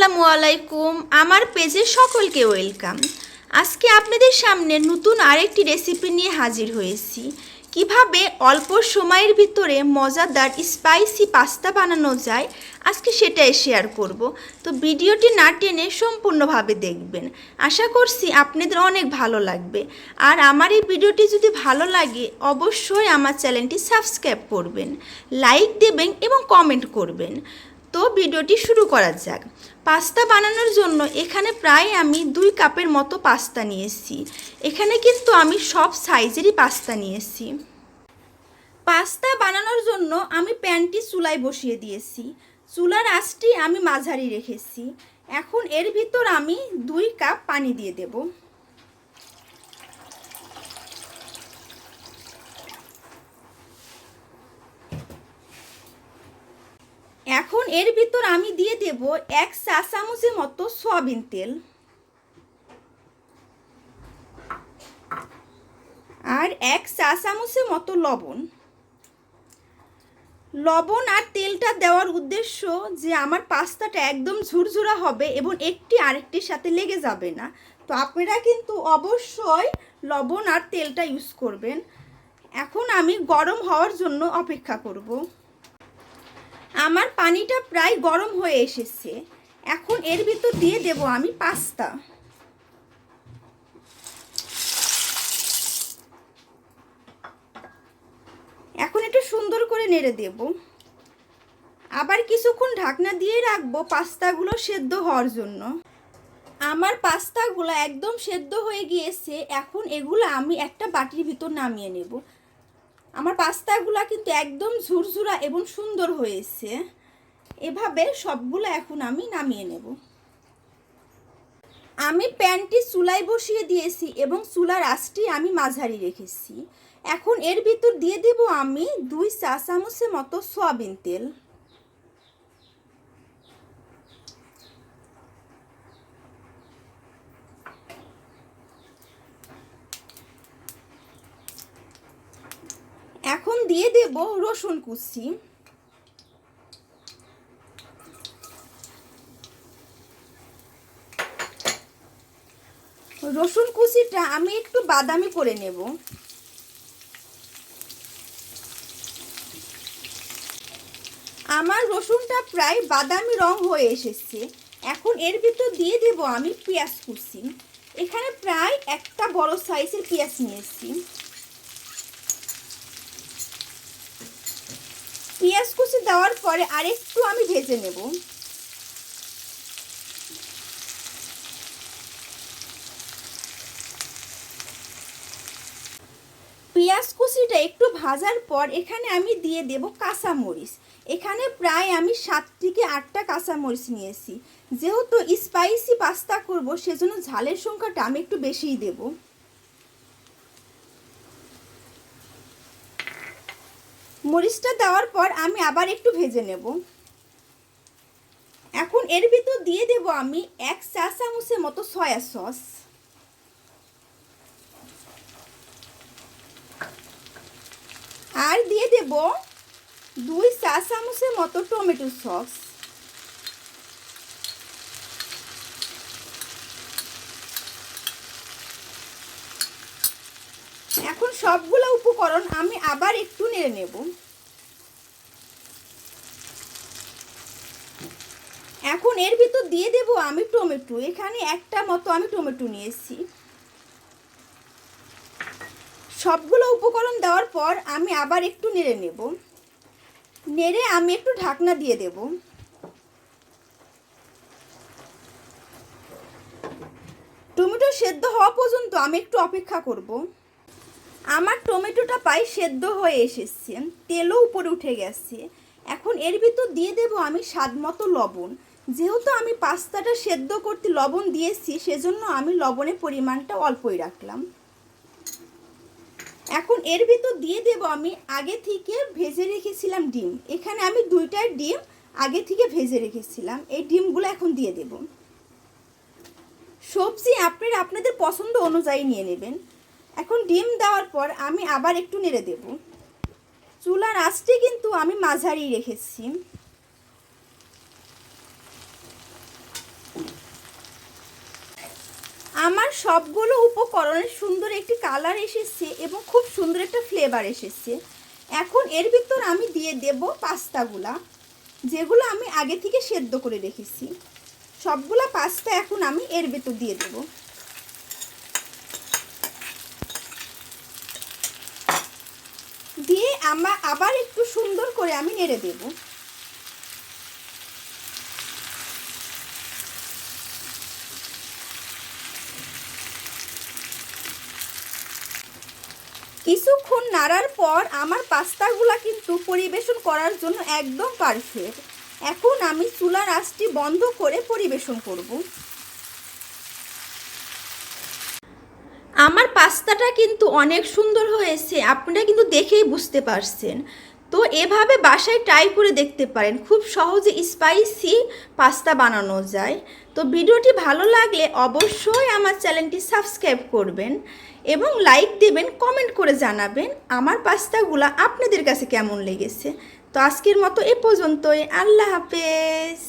আসসালামু আলাইকুম, আমার পেজে সকলকে ওয়েলকাম। আজকে আপনাদের সামনে নতুন আরেকটি রেসিপি নিয়ে হাজির হয়েছি। কিভাবে অল্প সময়ের ভিতরে মজাদার স্পাইসি পাস্তা বানানো যায় আজকে সেটাই শেয়ার করব। তো ভিডিওটি না টেনে সম্পূর্ণভাবে দেখবেন। আশা করছি আপনাদের অনেক ভালো লাগবে। আর আমার এই ভিডিওটি যদি ভালো লাগে অবশ্যই আমার চ্যানেলটি সাবস্ক্রাইব করবেন, লাইক দেবেন এবং কমেন্ট করবেন। তো ভিডিওটি শুরু করা যাক। পাস্তা বানানোর জন্য এখানে প্রায় আমি 2 কাপের মতো পাস্তা নিয়েছি। এখানে কিন্তু আমি সব সাইজেরই পাস্তা নিয়েছি। পাস্তা বানানোর জন্য আমি প্যানটি চুলায় বসিয়ে দিয়েছি। চুলার আঁচটি আমি মাঝারি রেখেছি। এখন এর ভিতর আমি 2 কাপ পানি দিয়ে দেব। এখন এর ভিতর আমি দিয়ে দেব 1 চা চামচের মতো সয়াবিন তেল আর 1 চা চামচের মতো লবণ। লবণ আর তেলটা দেওয়ার উদ্দেশ্য যে আমার পাস্তাটা একদম ঝুরঝুরা হবে এবং একটি আরেকটির সাথে লেগে যাবে না। তো আপনারা কিন্তু অবশ্যই লবণ আর তেলটা ইউজ করবেন। এখন আমি গরম হওয়ার জন্য অপেক্ষা করব। আমার পানিটা প্রায় গরম হয়ে এসেছে। এখন এর ভিতর দিয়ে দেব আমি পাস্তা। এখন একটু সুন্দর করে নেড়ে দেব। আবার কিছুক্ষণ ঢাকনা দিয়ে রাখবো পাস্তাগুলো সেদ্ধ হওয়ার জন্য। আমার পাস্তাগুলো একদম সেদ্ধ হয়ে গিয়েছে। এখন এগুলো আমি একটা বাটির ভিতর নামিয়ে নেব। আমার পাস্তাগুলো কিন্তু একদম ঝুরঝুরা এবং সুন্দর হয়েছে। এভাবে সবগুলো এখন আমি নামিয়ে নেব। আমি প্যানটি চুলায় বসিয়ে দিয়েছি এবং চুলার আঁচটি আমি মাঝারি রেখেছি। এখন এর ভিতর দিয়ে দেব আমি 2 চা চামচের মতো সয়াবিন তেল। এখন দিয়ে দেব রসুন কুচি। রসুন কুচিটা আমি একটু বাদামি করে নেব। আমার রসুনটা প্রায় বাদামি রং হয়ে এসেছে। এখন এর ভিতর দিয়ে দেব আমি পেঁয়াজ কুচি। এখানে প্রায় একটা বড় সাইজের পেঁয়াজ নিয়েছি। পেঁয়াজ কুচি দেওয়ার পরে আরেকটু আমি ভেজে নেব। পেঁয়াজ কুচিটা একটু ভাজার পর এখানে আমি দিয়ে দেব কাঁচামরিচ। এখানে প্রায় আমি 7 থেকে 8টা কাঁচামরিচ নিয়েছি। যেহেতু স্পাইসি পাস্তা করব সেজন্য ঝালের সংখ্যাটা আমি একটু বেশিই দেব। মরিচটা দেওয়ার পর আমি আবার একটু ভেজে নেব। এখন এর ভিতর দিয়ে দেব আমি 1 চা চামচের মতো সয়া সস আর দিয়ে দেব 2 চা চামচের মতো টমেটো সস। এখন সবগুলো উপকরণ আমি আবার একটু নেড়ে নেব। এখন এর ভিতর দিয়ে দেব আমি টমেটো। এখানে একটা মতো আমি টমেটো নিয়েছি। সবগুলো উপকরণ দেওয়ার পর আমি আবার একটু নেড়ে নেব। নেড়ে আমি একটু ঢাকনা দিয়ে দেব। টমেটো সেদ্ধ হওয়া পর্যন্ত আমি একটু অপেক্ষা করব। আমার টমেটোটা প্রায় সেদ্ধ হয়ে এসেছে, তেলও উপরে উঠে গেছে। এখন এর ভিতর দিয়ে দেব আমি স্বাদ মতো লবণ। যেহেতু আমি পাস্তাটা সেদ্ধ করতে লবণ দিয়েছি সেজন্য আমি লবণের পরিমাণটা অল্পই রাখলাম। এখন এর ভিতর দিয়ে দেব আমি আগে থেকে ভেজে রেখেছিলাম ডিম। এখানে আমি 2টা ডিম আগে থেকে ভেজে রেখেছিলাম। এই ডিমগুলো এখন দিয়ে দেব। সবজি আপনারা আপনাদের পছন্দ অনুযায়ী নিয়ে নেবেন। এখন ডিম দেওয়ার পর আমি আবার একটু নেড়ে দেব। চুলার আঁচটি কিন্তু আমি মাঝারি রেখেছি। আমার সবগুলো উপকরণের সুন্দর একটি কালার এসেছে এবং খুব সুন্দর একটা ফ্লেভার এসেছে। এখন এর ভিতর আমি দিয়ে দেব পাস্তাগুলা, যেগুলো আমি আগে থেকে সেদ্ধ করে রেখেছি। সবগুলা পাস্তা এখন আমি এর ভিতর দিয়ে দেব। দিয়ে আবার একটু সুন্দর করে আমি নেড়ে দেব। কিছুক্ষণ নাড়ার পর আমার পাস্তাগুলা কিন্তু পরিবেশন করার জন্য একদম পারফেক্ট। এখন আমি চুলার আঁচটি বন্ধ করে পরিবেশন করব। আমার পাস্তাটা কিন্তু অনেক সুন্দর হয়েছে, আপনারা কিন্তু দেখেই বুঝতে পারছেন। তো এভাবে বাসায় ট্রাই করে দেখতে পারেন, খুব সহজে স্পাইসি পাস্তা বানানো যায়। তো ভিডিওটি ভালো লাগলে অবশ্যই আমার চ্যানেলটি সাবস্ক্রাইব করবেন এবং লাইক দেবেন, কমেন্ট করে জানাবেন আমার পাস্তাগুলো আপনাদের কাছে কেমন লেগেছে। তো আজকের মতো এ পর্যন্তই, আল্লাহ হাফেজ।